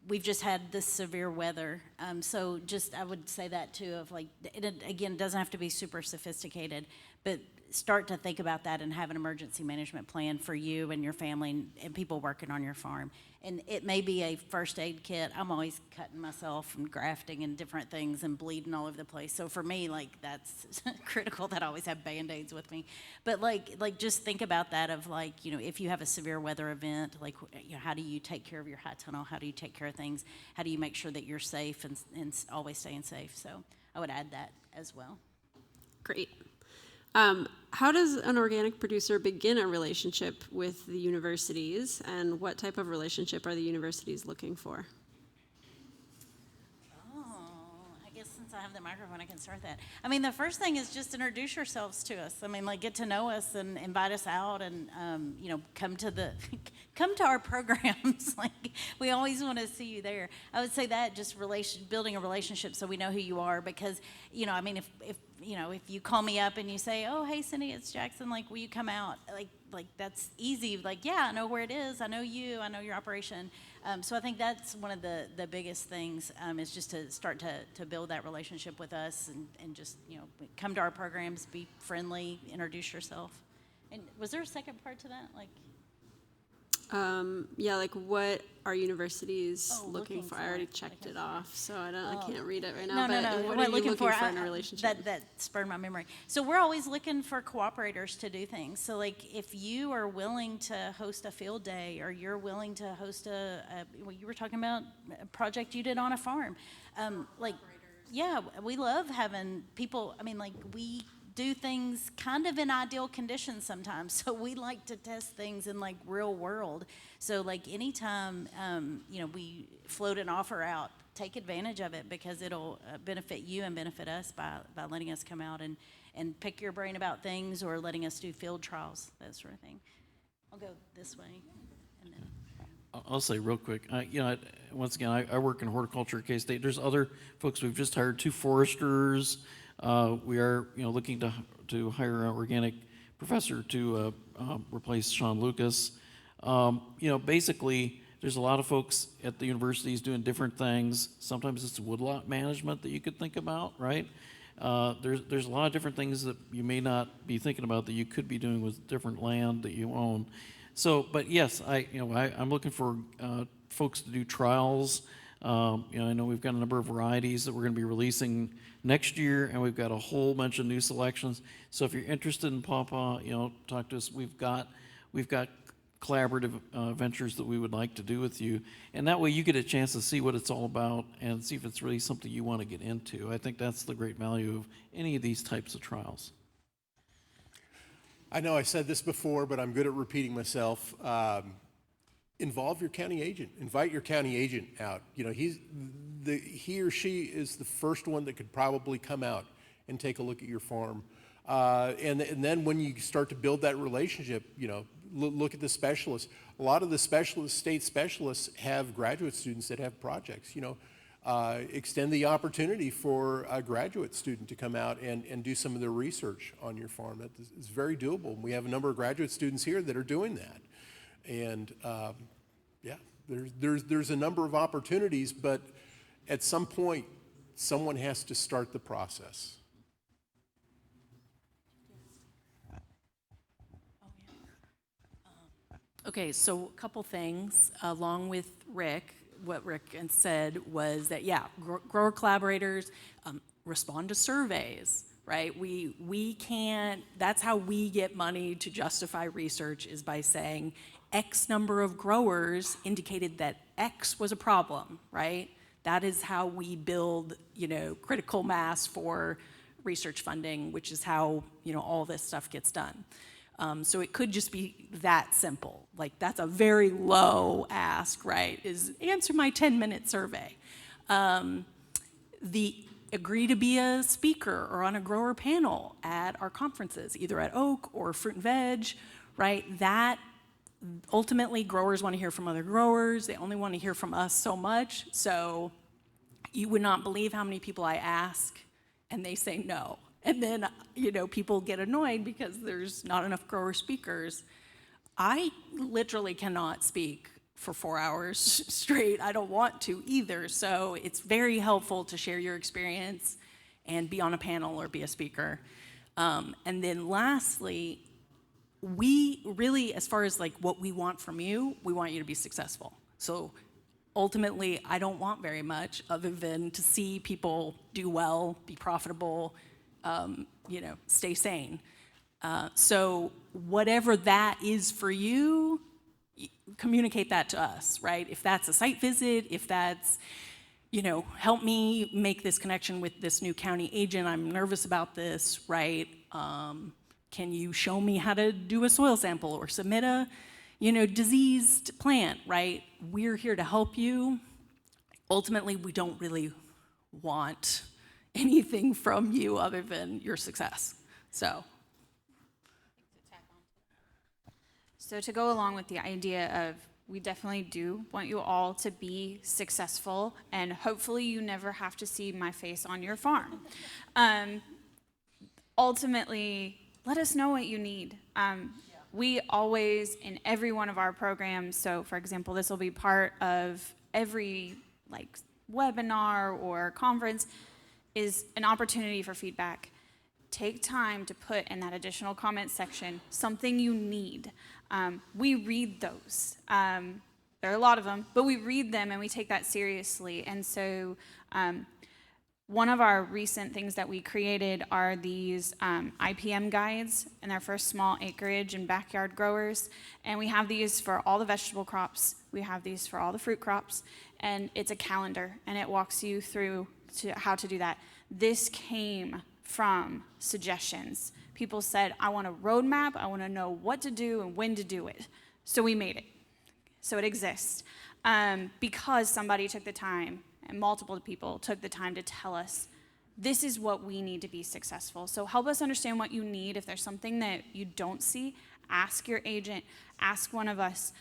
we've just had this severe weather. So just, I would say that too, of like, again, it doesn't have to be super sophisticated, but start to think about that and have an emergency management plan for you and your family and people working on your farm. And it may be a first aid kit. I'm always cutting myself and grafting and different things and bleeding all over the place. So for me, like, that's critical that I always have Band-Aids with me. But like just think about that of like, if you have a severe weather event, like, how do you take care of your high tunnel? How do you take care of things? How do you make sure that you're safe and always staying safe? So I would add that as well. Great. How does an organic producer begin a relationship with the universities, and what type of relationship are the universities looking for? I guess since I have the microphone, I can start that. I mean, the first thing is just introduce yourselves to us. I mean, like, get to know us and invite us out, and come to our programs. Like, we always want to see you there. I would say that just building a relationship so we know who you are, because I mean, if you call me up and you say, "Oh, hey, Cindy, it's Jackson. Like, will you come out?" Like that's easy. Like, yeah, I know where it is. I know you. I know your operation. So I think that's one of the biggest things, is just to start to build that relationship with us and just come to our programs, be friendly, introduce yourself. And was there a second part to that? Like. Yeah, like what are universities looking for? for. I already checked it off, so I can't read it right No, now. no, But no. what We're are you looking for I- in a relationship? That spurred my memory. So we're always looking for cooperators to do things. So like if you are willing to host a field day, or you're willing to host well, you were talking about a project you did on a farm. Yeah, we love having people. I mean, like we do things kind of in ideal conditions sometimes. So we like to test things in like real world. So like anytime, we float an offer out, take advantage of it, because it'll benefit you and benefit us by letting us come out and pick your brain about things, or letting us do field trials, that sort of thing. I'll go this way. And then. I'll say real quick, once again, I work in horticulture at K-State. There's other folks. We've just hired 2 foresters. We are, looking to hire an organic professor to replace Sean Lucas. Basically, there's a lot of folks at the universities doing different things. Sometimes it's woodlot management that you could think about, right? There's a lot of different things that you may not be thinking about that you could be doing with different land that you own. So, but yes, I'm looking for folks to do trials. I know we've got a number of varieties that we're going to be releasing next year, and we've got a whole bunch of new selections. So if you're interested in pawpaw, talk to us. We've got collaborative ventures that we would like to do with you, and that way you get a chance to see what it's all about and see if it's really something you want to get into. I think that's the great value of any of these types of trials. I know I said this before, but I'm good at repeating myself. involve your county agent. Invite your county agent out. You know, he or she is the first one that could probably come out and take a look at your farm. And then when you start to build that relationship, you know, look at the specialists. A lot of the state specialists have graduate students that have projects. You know, extend the opportunity for a graduate student to come out and do some of their research on your farm. It's very doable. We have a number of graduate students here that are doing that. And yeah, there's a number of opportunities, but at some point, someone has to start the process. Okay, so a couple things along with Rick. What Rick said was that, yeah, grower collaborators respond to surveys, right? We can't, that's how we get money to justify research, is by saying X number of growers indicated that X was a problem, right? That is how we build, you know, critical mass for research funding, which is how, you know, all this stuff gets done. So it could just be that simple. Like, that's a very low ask, right? Is answer my 10-minute survey. Agree to be a speaker or on a grower panel at our conferences, either at Oak or Fruit and Veg, right? That ultimately, growers want to hear from other growers. They only want to hear from us so much. So you would not believe how many people I ask and they say no. And then, you know, people get annoyed because there's not enough grower speakers. I literally cannot speak for 4 hours straight. I don't want to either. So it's very helpful to share your experience and be on a panel or be a speaker. And then lastly, we really, as far as like what we want from you, we want you to be successful. So ultimately, I don't want very much other than to see people do well, be profitable, you know, stay sane. So whatever that is for you, communicate that to us, right? If that's a site visit, if that's, you know, help me make this connection with this new county agent, I'm nervous about this, right? Can you show me how to do a soil sample or submit a, you know, diseased plant, right? We're here to help you. Ultimately, we don't really want anything from you other than your success. So to go along with the idea of, we definitely do want you all to be successful, and hopefully you never have to see my face on your farm. Ultimately, let us know what you need. We always, in every one of our programs, so for example, this will be part of every like webinar or conference, is an opportunity for feedback. Take time to put in that additional comment section something you need. We read those. There are a lot of them, but we read them and we take that seriously. And so one of our recent things that we created are these IPM guides, and they're for small acreage and backyard growers. And we have these for all the vegetable crops. We have these for all the fruit crops. And it's a calendar, and it walks you through to how to do that. This came from suggestions. People said, I want a roadmap, I want to know what to do and when to do it. So we made it. So it exists. Because somebody took the time, and multiple people took the time to tell us, this is what we need to be successful. So help us understand what you need. If there's something that you don't see, ask your agent, ask one of us.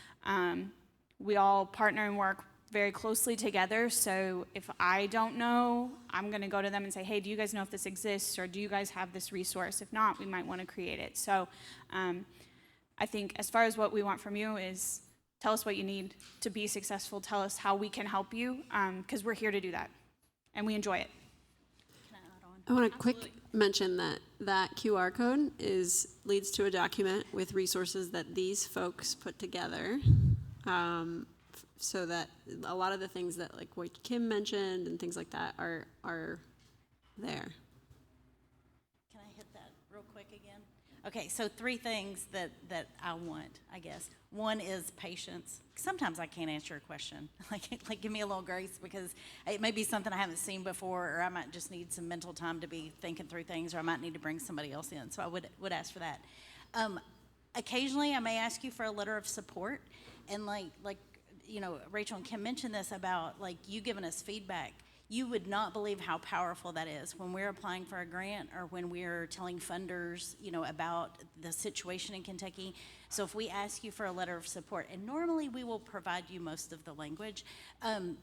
We all partner and work very closely together, so if I don't know, I'm going to go to them and say, hey, do you guys know if this exists, or do you guys have this resource? If not, we might want to create it. So I think as far as what we want from you is, tell us what you need to be successful, tell us how we can help you, because we're here to do that, and we enjoy it. I want to quick mention that QR code leads to a document with resources that these folks put together. So that a lot of the things that like what Kim mentioned and things like that are there. Can I hit that real quick again? Okay, so 3 things that I want, I guess. One is patience. Sometimes I can't answer a question. Like give me a little grace, because it may be something I haven't seen before, or I might just need some mental time to be thinking through things, or I might need to bring somebody else in. So I would ask for that. Occasionally, I may ask you for a letter of support. And like, you know, Rachel and Kim mentioned this about like you giving us feedback. You would not believe how powerful that is when we're applying for a grant or when we're telling funders, you know, about the situation in Kentucky. So if we ask you for a letter of support, and normally we will provide you most of the language,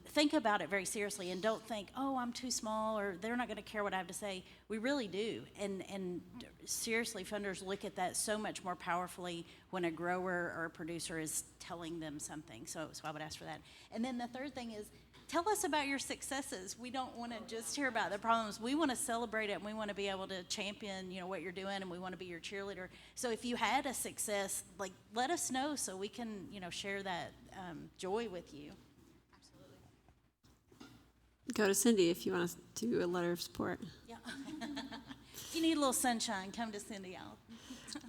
think about it very seriously and don't think, oh, I'm too small or they're not going to care what I have to say. We really do. And seriously, funders look at that so much more powerfully when a grower or a producer is telling them something. So I would ask for that. And then the third thing is, tell us about your successes. We don't want to just hear about the problems. We want to celebrate it, and we want to be able to champion, you know, what you're doing, and we want to be your cheerleader. So if you had a success, like, let us know so we can, you know, share that joy with you. Go to Cindy if you want to do a letter of support. Yeah. If you need a little sunshine, come to Cindy.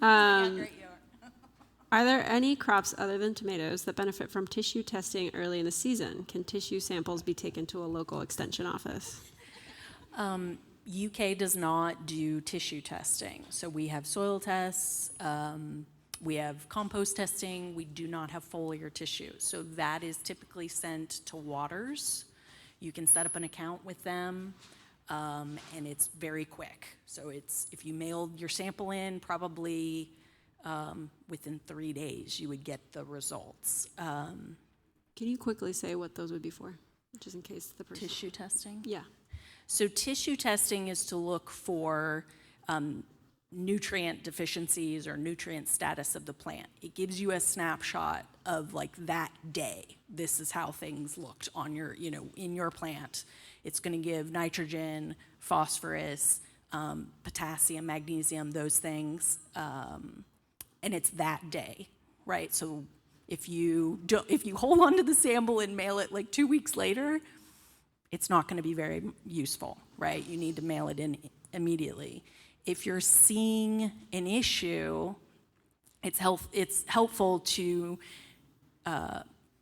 I'll great you are. Are there any crops other than tomatoes that benefit from tissue testing early in the season? Can tissue samples be taken to a local extension office? UK does not do tissue testing. So we have soil tests, we have compost testing, we do not have foliar tissue. So that is typically sent to Waters. You can set up an account with them, and it's very quick. So it's, if you mailed your sample in, probably within 3 days, you would get the results. Can you quickly say what those would be for, just in case the person... Tissue testing? Yeah. So tissue testing is to look for nutrient deficiencies or nutrient status of the plant. It gives you a snapshot of like that day. This is how things looked on your, you know, in your plant. It's going to give nitrogen, phosphorus, potassium, magnesium, those things. And it's that day, right? So if you hold on to the sample and mail it like 2 weeks later, it's not going to be very useful, right? You need to mail it in immediately. If you're seeing an issue, it's helpful to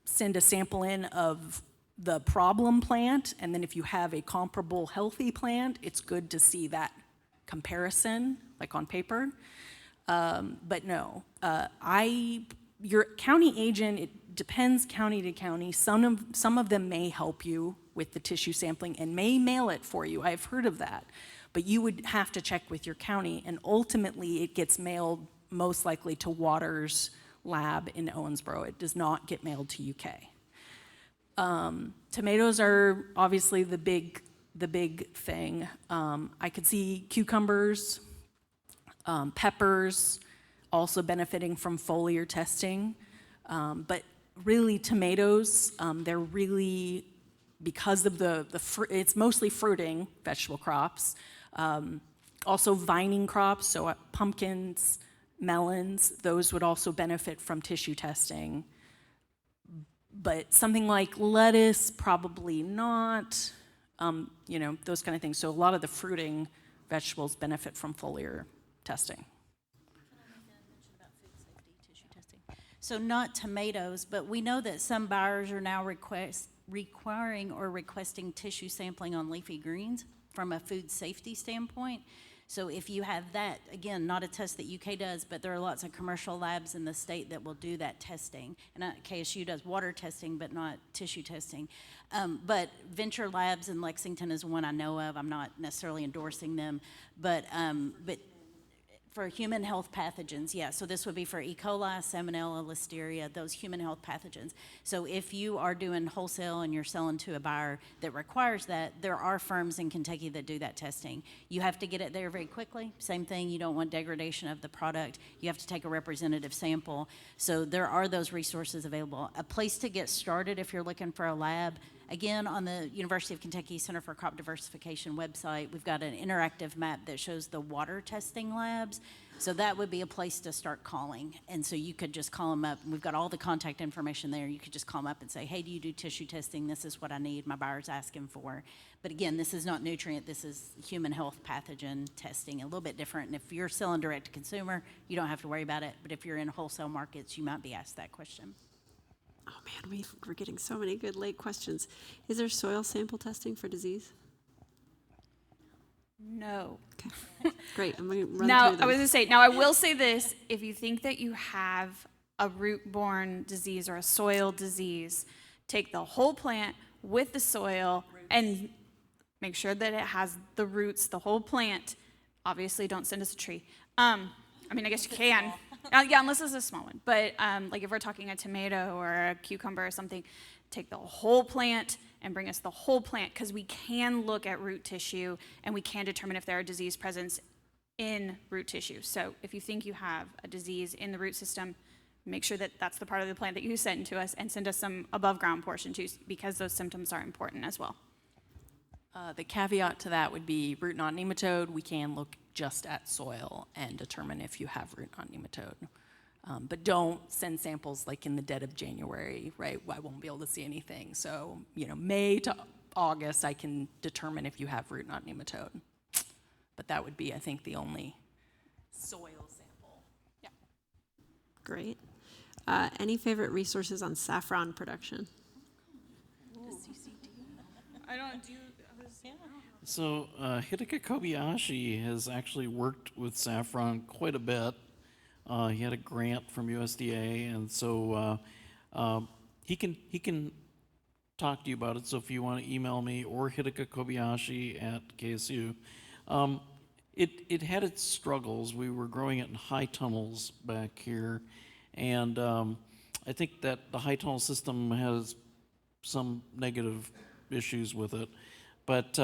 send a sample in of the problem plant, and then if you have a comparable healthy plant, it's good to see that comparison, like on paper. But no, your county agent, it depends county to county. Some of them may help you with the tissue sampling and may mail it for you. I've heard of that. But you would have to check with your county, and ultimately it gets mailed most likely to Waters Lab in Owensboro. It does not get mailed to UK. Tomatoes are obviously the big thing. I could see cucumbers, peppers also benefiting from foliar testing. But really tomatoes, they're really, because of it's mostly fruiting vegetable crops. Also vining crops, so pumpkins, melons, those would also benefit from tissue testing. But something like lettuce, probably not, you know, those kind of things. So a lot of the fruiting vegetables benefit from foliar testing. So not tomatoes, but we know that some buyers are now requiring or requesting tissue sampling on leafy greens from a food safety standpoint. So if you have that, again, not a test that UK does, but there are lots of commercial labs in the state that will do that testing. And KSU does water testing, but not tissue testing. But Venture Labs in Lexington is one I know of. I'm not necessarily endorsing them, but for human health pathogens, yeah. So this would be for E. coli, Salmonella, Listeria, those human health pathogens. So if you are doing wholesale and you're selling to a buyer that requires that, there are firms in Kentucky that do that testing. You have to get it there very quickly. Same thing, you don't want degradation of the product. You have to take a representative sample. So there are those resources available. A place to get started if you're looking for a lab, again, on the University of Kentucky Center for Crop Diversification website, we've got an interactive map that shows the water testing labs. So that would be a place to start calling. And so you could just call them up. We've got all the contact information there. You could just call them up and say, hey, do you do tissue testing? This is what I need. My buyer's asking for. But again, this is not nutrient. This is human health pathogen testing, a little bit different. And if you're selling direct to consumer, you don't have to worry about it. But if you're in wholesale markets, you might be asked that question. Oh man, we're getting so many good late questions. Is there soil sample testing for disease? No. Okay, great. I'm going to run Now, through them. I was going to say, now I will say this, if you think that you have a root-borne disease or a soil disease, take the whole plant with the soil and make sure that it has the roots, the whole plant. Obviously, don't send us a tree. I mean, I guess you can. Yeah, unless it's a small one. But like if we're talking a tomato or a cucumber or something, take the whole plant and bring us the whole plant, because we can look at root tissue and we can determine if there are disease presence in root tissue. So if you think you have a disease in the root system, make sure that that's the part of the plant that you send to us, and send us some above ground portion too, because those symptoms are important as well. The caveat to that would be root knot nematode. We can look just at soil and determine if you have root knot nematode. But don't send samples like in the dead of January, right? I won't be able to see anything. So, May to August, I can determine if you have root knot nematode. But that would be, I think, the only soil sample. Yeah. Great. Any favorite resources on saffron production? I don't do. So Hideki Kobayashi has actually worked with saffron quite a bit. He had a grant from USDA, and so he can talk to you about it. So if you want to email me or Hideki Kobayashi at KSU, it had its struggles. We were growing it in high tunnels back here, and I think that the high tunnel system has some negative issues with it. But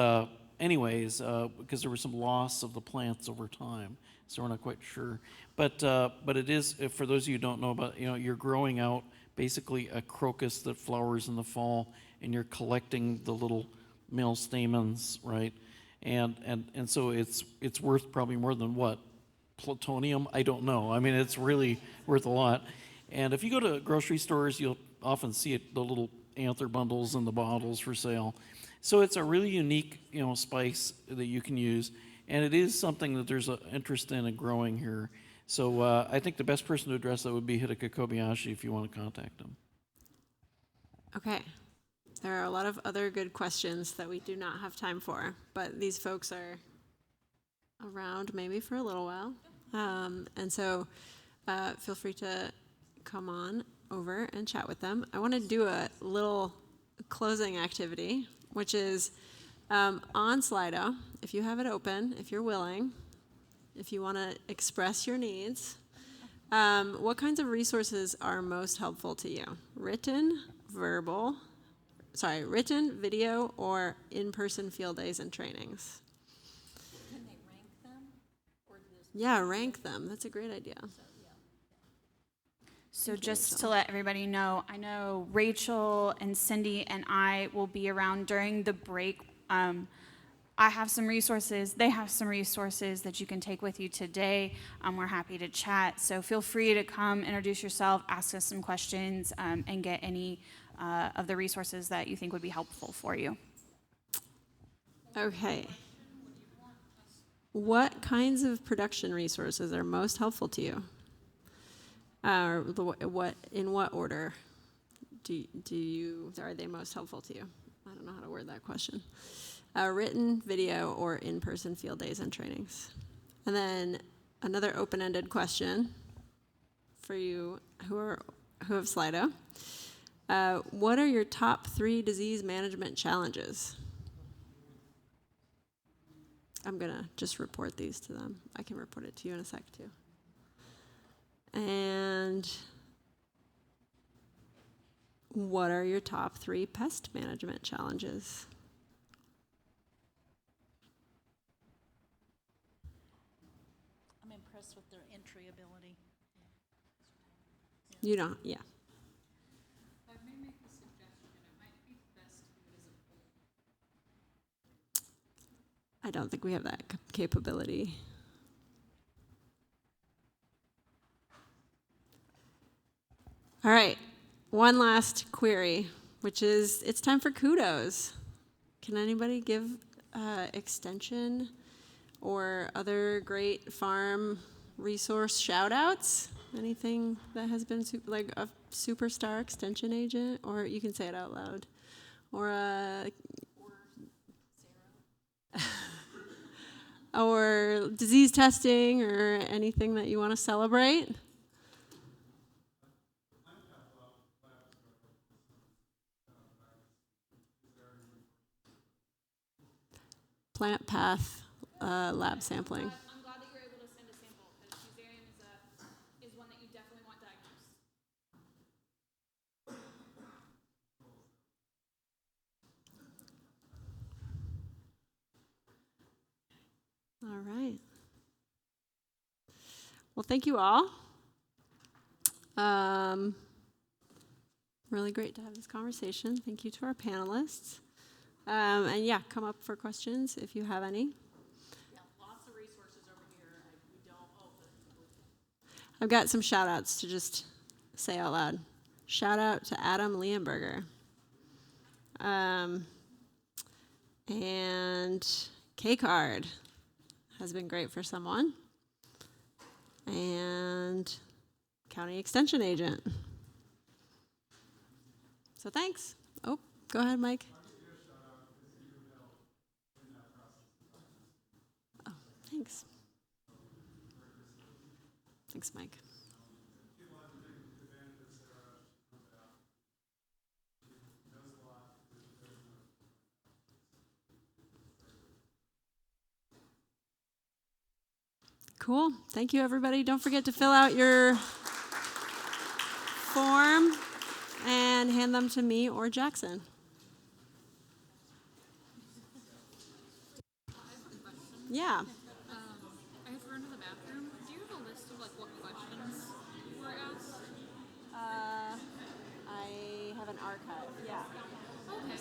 anyways, because there was some loss of the plants over time, so we're not quite sure. But it is, for those of you who don't know about, you're growing out basically a crocus that flowers in the fall, and you're collecting the little male stamens, right? And so it's worth probably more than what? Plutonium? I don't know. I mean, it's really worth a lot. And if you go to grocery stores, you'll often see it, the little anther bundles and the bottles for sale. So it's a really unique, spice that you can use, and it is something that there's an interest in and growing here. So I think the best person to address that would be Hideki Kobayashi if you want to contact him. Okay. There are a lot of other good questions that we do not have time for, but these folks are around maybe for a little while. And so feel free to come on over and chat with them. I want to do a little closing activity, which is on Slido, if you have it open, if you're willing, if you want to express your needs, what kinds of resources are most helpful to you? Written, video, or in-person field days and trainings? Can they rank them? Yeah, rank them. That's a great idea. So just to let everybody know, I know Rachel and Cindy and I will be around during the break. I have some resources. They have some resources that you can take with you today. We're happy to chat. So feel free to come, introduce yourself, ask us some questions, and get any of the resources that you think would be helpful for you. Okay. What kinds of production resources are most helpful to you? In what order are they most helpful to you? I don't know how to word that question. Written, video, or in-person field days and trainings. And then another open-ended question for you who have Slido. What are your top 3 disease management challenges? I'm gonna just report these to them. I can report it to you in a sec too. And what are your top 3 pest management challenges? I'm impressed with their entry ability. You don't, yeah. I may make a suggestion. It might be best to do it as a poll. I don't think we have that capability. All right, one last query, which is, it's time for kudos. Can anybody give extension or other great farm resource shout outs? Anything that has been like a superstar extension agent, or you can say it out loud, or or disease testing, or anything that you want to celebrate? plant path lab sampling. I'm glad that you're able to send a sample because fusarium is one that you definitely want diagnosed. All right. Well, thank you all. Really great to have this conversation. Thank you to our panelists. And yeah, come up for questions if you have any. Yeah, lots of resources over here. We don't open. I've got some shout outs to just say out loud. Shout out to Adam Leonberger. And K-Card has been great for someone. And County Extension Agent. So thanks. Oh, go ahead, Mike. Oh, thanks. Thanks, Mike. Cool. Thank you, everybody. Don't forget to fill out your form and hand them to me or Jackson. Yeah. I have to run to the bathroom. Do you have a list of like what questions were asked? I have an archive. Yeah. Okay.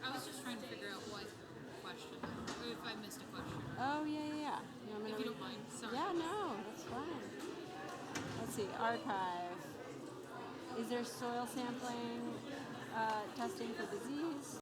I was just trying to figure out what question, or if I missed a question. Oh, yeah. You want me If to you don't mind. Sorry. Yeah, no, that's fine. Let's see, archive. Is there soil sampling testing for disease?